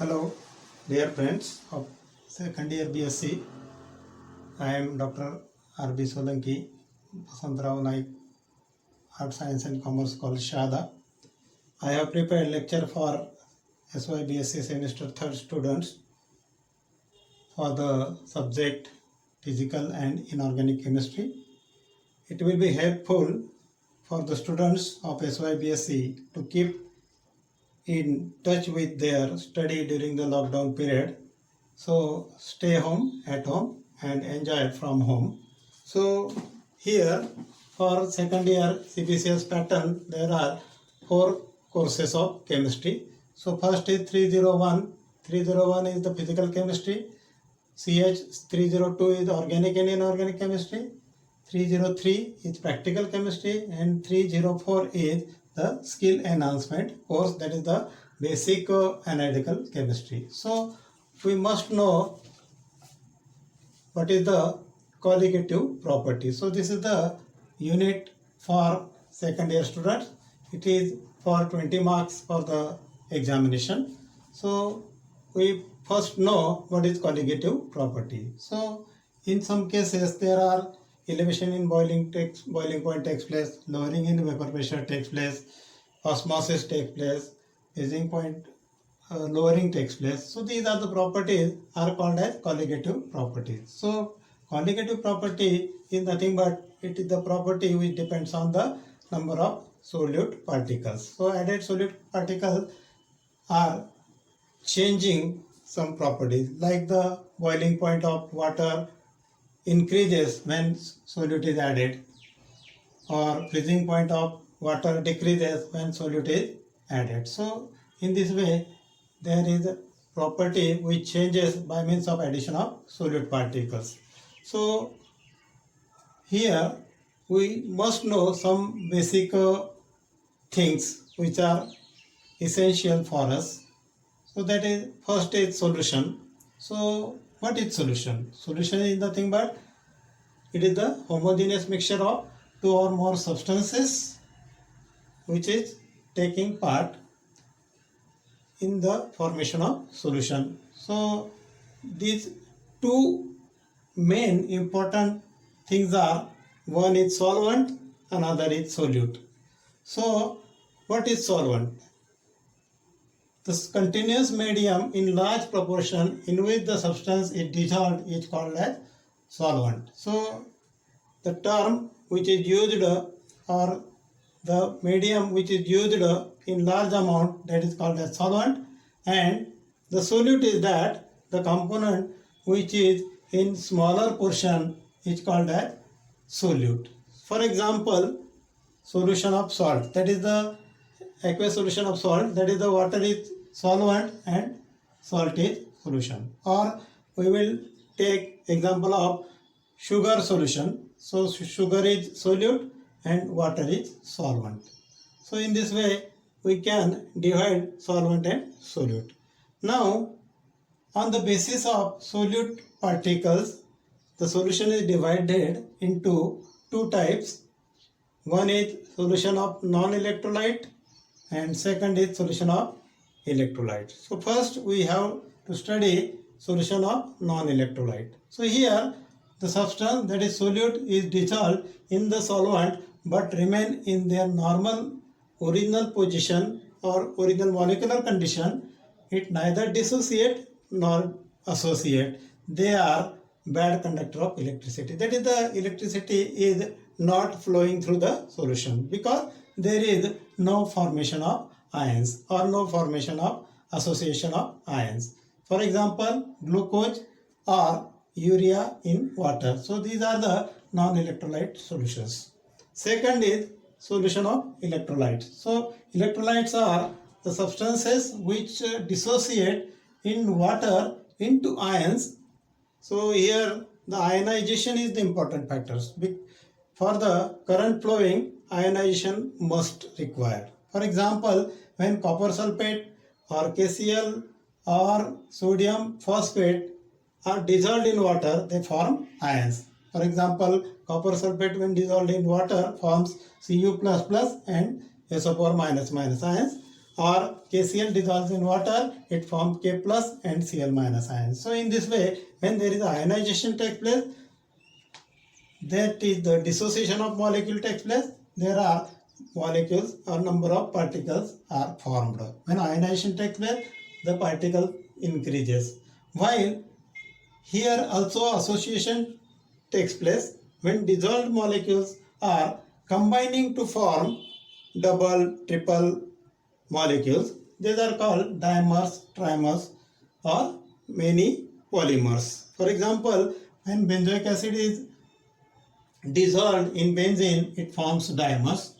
Hello, dear friends of second year BSc. I am Dr. R.B. Solanki, Basantrao Naik, Art Science and Commerce College, Shada. I have prepared lecture for SY semester 3rd students for the subject Physical and Inorganic Chemistry. It will be helpful for the students of SY to keep in touch with their study during the lockdown period. So stay at home and enjoy from home. So here for second year CBCS pattern there are 4 courses of chemistry. So first is 301. 301 is the physical chemistry. CH302 is organic and inorganic chemistry. 303 is practical chemistry, and 304 is the skill enhancement course, that is the basic analytical chemistry. So we must know what is the colligative property. So this is the unit for second year students. It is for 20 marks for the examination. So we first know what is colligative property. So in some cases there are elevation in boiling point takes place, lowering in vapor pressure takes place, osmosis takes place, freezing point lowering takes place. So these are the properties are called as colligative properties. So colligative property is nothing but it is the property which depends on the number of solute particles. So added solute particles are changing some properties, like the boiling point of water increases when solute is added, or freezing point of water decreases when solute is added. So in this way there is a property which changes by means of addition of solute particles. So here we must know some basic things which are essential for us. So that is, first is solution. So what is solution? Solution is nothing but it is the homogeneous mixture of two or more substances which is taking part in the formation of solution. So these two main important things are, one is solvent, another is solute. So what is solvent? This continuous medium in large proportion in which the substance is dissolved is called as solvent. So the term which is used or the medium which is used in large amount, that is called as solvent, and the solute is that the component which is in smaller portion is called as solute. For example, solution of salt, that is the aqueous solution of salt, that is the water is solvent and salt is solution. Or we will take example of sugar solution. So sugar is solute and water is solvent. So in this way we can divide solvent and solute. Now on the basis of solute particles, the solution is divided into two types. One is solution of non-electrolyte and second is solution of electrolyte. So first we have to study solution of non-electrolyte. So here the substance, that is solute, is dissolved in the solvent but remain in their normal original position or original molecular condition. It neither dissociate nor associate. They are bad conductor of electricity. That is, the electricity is not flowing through the solution because there is no formation of ions or no formation of association of ions. For example, glucose or urea in water. So these are the non-electrolyte solutions. Second is solution of electrolytes. So electrolytes are the substances which dissociate in water into ions. So here the ionization is the important factors. For the current flowing, ionization must require. For example, when copper sulfate or KCl or sodium phosphate are dissolved in water, they form ions. For example, copper sulfate when dissolved in water forms Cu++ and SO4- ions, or KCl dissolves in water, it forms K plus and Cl minus ions. So in this way, when there is ionization takes place, that is the dissociation of molecule takes place, there are molecules or number of particles are formed. When ionization takes place, the particle increases. While here also association takes place when dissolved molecules are combining to form double, triple molecules. These are called dimers, trimers or many polymers. For example, when benzoic acid is dissolved in benzene, it forms dimers.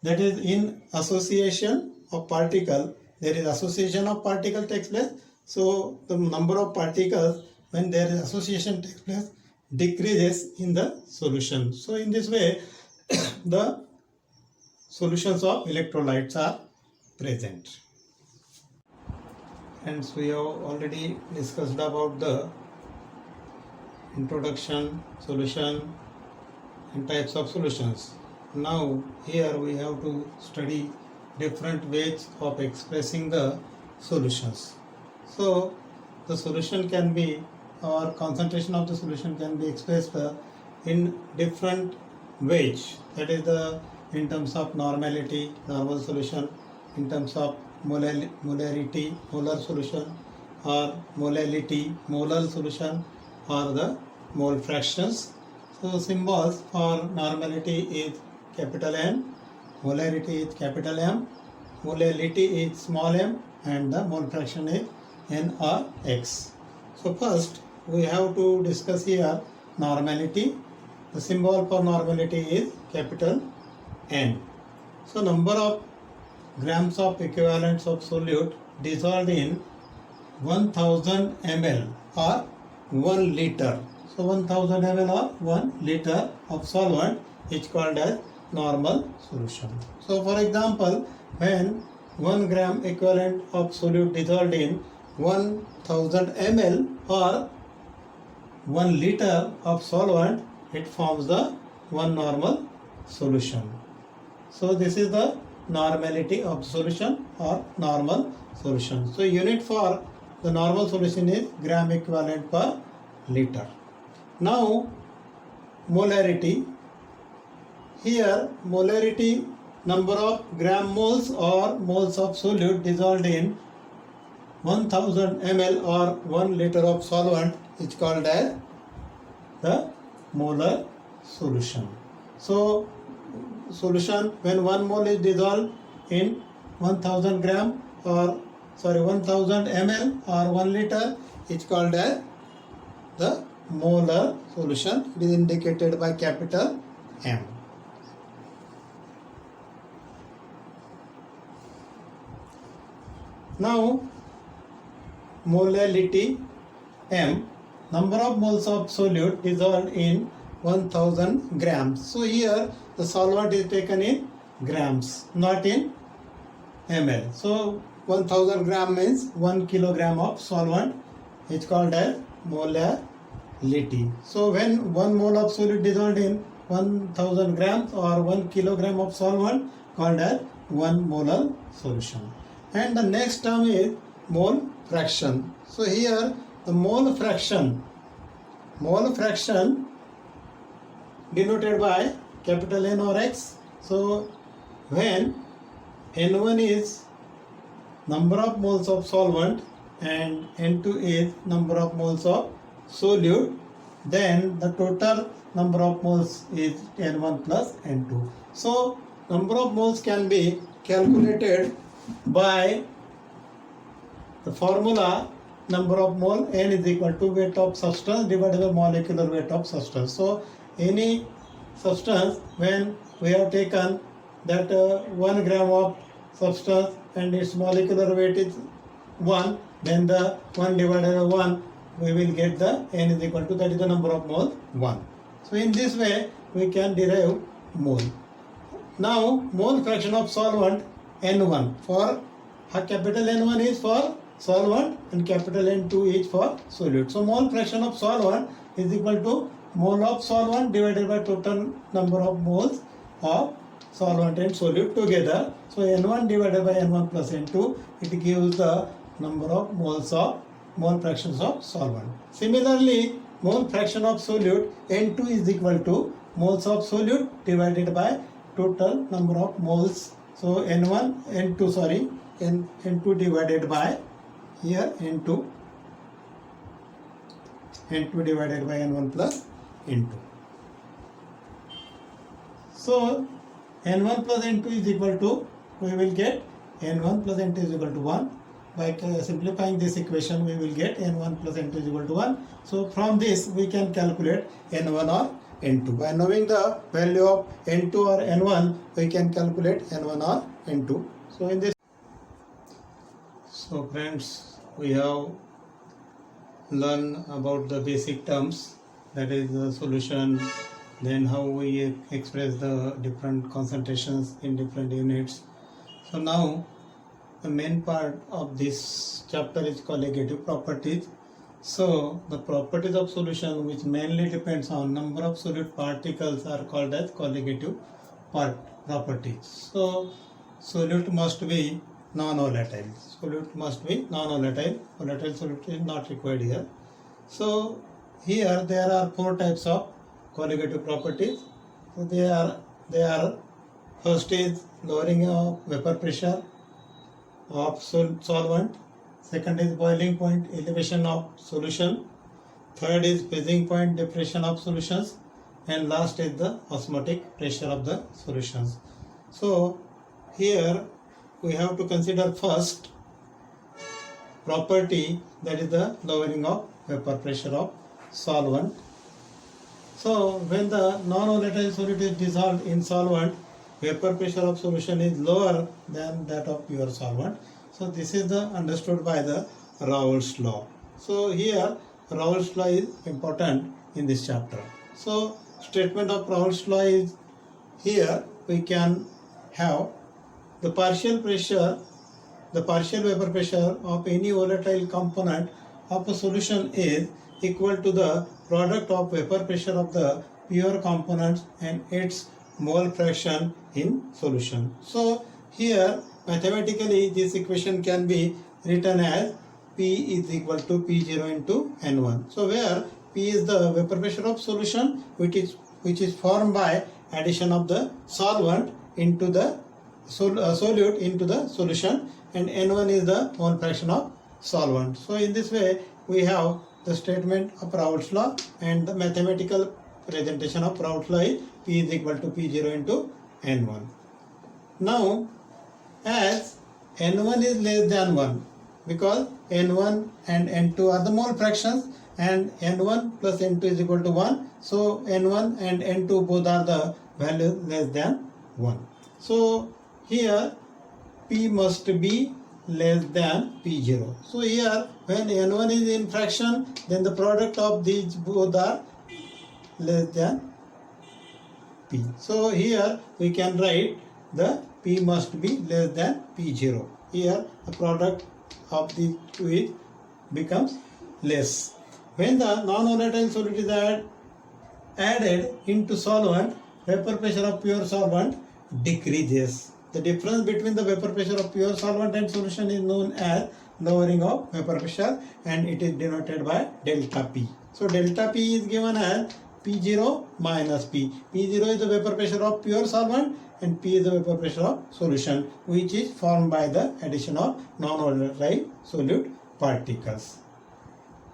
That is in association of particle. There is association of particle takes place. So the number of particles when there is association takes place decreases in the solution. So in this way the solutions of electrolytes are present. Hence we have already discussed about the introduction, solution and types of solutions. Now here we have to study different ways of expressing the solutions. So the solution can be, or concentration of the solution can be expressed in different ways. That is in terms of normality, normal solution, in terms of molarity, molar solution, or molality, molar solution, or the mole fractions. So symbols for normality is capital N, molarity is capital M, molality is small m, and the mole fraction is N or X. So first we have to discuss here normality. The symbol for normality is capital N. So number of grams of equivalents of solute dissolved in 1000 ml or 1 liter. So 1000 ml or 1 liter of solvent is called as normal solution. So for example, when 1 gram equivalent of solute dissolved in 1000 ml or 1 liter of solvent, it forms the one normal solution. So this is the normality of the solution or normal solution. So unit for the normal solution is gram equivalent per liter. Now molarity. Here molarity, number of gram moles or moles of solute dissolved in 1000 ml or 1 liter of solvent is called as the molar solution. So solution when 1 mole is dissolved in 1000 gram or 1000 ml or 1 liter is called as the molar solution. It is indicated by capital M. Now molality M, number of moles of solute dissolved in 1000 grams. So here the solvent is taken in grams, not in ml. So 1000 gram means 1 kilogram of solvent is called as molality. So when 1 mole of solute dissolved in 1000 grams or 1 kilogram of solvent called as 1 molar solution. And the next term is mole fraction. So here the mole fraction denoted by capital N or X. So when N1 is number of moles of solvent and N2 is number of moles of solute, then the total number of moles is N1 plus N2. So number of moles can be calculated by the formula number of mole N is equal to weight of substance divided by molecular weight of substance. So any substance when we have taken that 1 gram of substance and its molecular weight is 1, then the 1 divided by 1 we will get the N is equal to, that is the number of mole 1. So in this way we can derive mole. Now mole fraction of solvent N1, for capital N1 is for solvent and capital N2 is for solute. So mole fraction of solvent is equal to mole of solvent divided by total number of moles of solvent and solute together. So N1 divided by N1 plus N2, it gives the number of mole fractions of solvent. Similarly, mole fraction of solute N2 is equal to moles of solute divided by total number of moles. So N2 divided by here N2 divided by N1 plus N2. So N1 plus N2 is equal to, we will get N1 plus N2 is equal to 1. By simplifying this equation, we will get N1 plus N2 is equal to 1. So from this, we can calculate N1 or N2. By knowing the value of N2 or N1, we can calculate N1 or N2. So in this, so friends, we have learned about the basic terms, that is the solution, then how we express the different concentrations in different units. So now the main part of this chapter is colligative properties. So the properties of solution, which mainly depends on number of solute particles, are called as colligative properties. So solute must be non-volatile. Solute must be non-volatile. Volatile solute is not required here. So here there are 4 types of colligative properties. So they are first is lowering of vapor pressure of solvent. Second is boiling point elevation of solution. Third is freezing point depression of solutions. And last is the osmotic pressure of the solutions. So here we have to consider first property, that is the lowering of vapor pressure of solvent. So when the non-volatile solute is dissolved in solvent, vapor pressure of solution is lower than that of pure solvent. So this is the understood by the Raoult's law. So here Raoult's law is important in this chapter. So statement of Raoult's law is, here we can have the partial vapor pressure of any volatile component of a solution is equal to the product of vapor pressure of the pure components and its mole fraction in solution. So here mathematically this equation can be written as P is equal to P0 into N1. So where P is the vapor pressure of solution, which is formed by addition of the solvent into the solute into the solution, and N1 is the mole fraction of solvent. So in this way we have the statement of Raoult's law, and the mathematical presentation of Raoult's law is P is equal to P0 into N1. Now as N1 is less than 1, because N1 and N2 are the mole fractions, and N1 plus N2 is equal to 1, so N1 and N2 both are the values less than 1. So here P must be less than P0. So here when N1 is in fraction, then the product of these both are less than P. So here we can write the P must be less than P0. Here the product of the two becomes less. When the non-volatile solute is added into solvent, vapor pressure of pure solvent decreases. The difference between the vapor pressure of pure solvent and solution is known as lowering of vapor pressure, and it is denoted by delta P. So delta P is given as P0 minus P. P0 is the vapor pressure of pure solvent and P is the vapor pressure of solution, which is formed by the addition of non-volatile solute particles.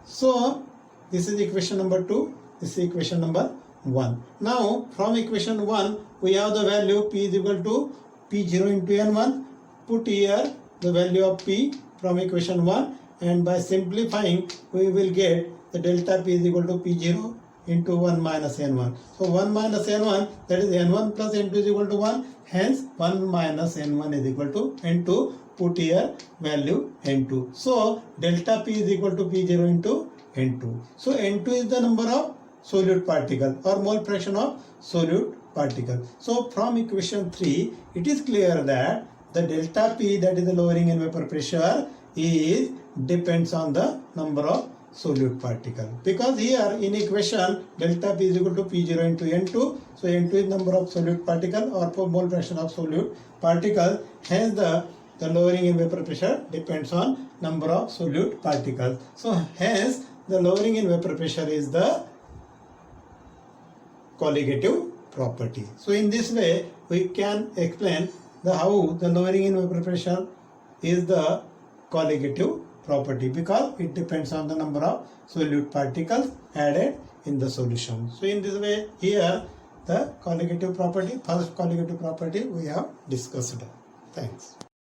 So this is equation number 2, this is equation number 1. Now from equation 1 we have the value P is equal to P0 into N1. Put here the value of P from equation 1, and by simplifying we will get the delta P is equal to P0 into 1 minus N1. So 1 minus N1, that is N1 plus N2 is equal to 1. Hence 1 minus N1 is equal to N2. Put here value N2. So delta P is equal to P0 into N2. So N2 is the number of solute particle or mole fraction of solute particle. So from equation 3 it is clear that the delta P, that is the lowering in vapor pressure, is depends on the number of solute particle, because here in equation delta P is equal to P0 into N2, so N2 is number of solute particle or mole fraction of solute particle, hence the lowering in vapor pressure depends on number of solute particles. So hence the lowering in vapor pressure is the colligative property. So in this way we can explain how the lowering in vapor pressure is the colligative property, because it depends on the number of solute particles added in the solution. So in this way here the colligative property, first colligative property we have discussed. Thanks.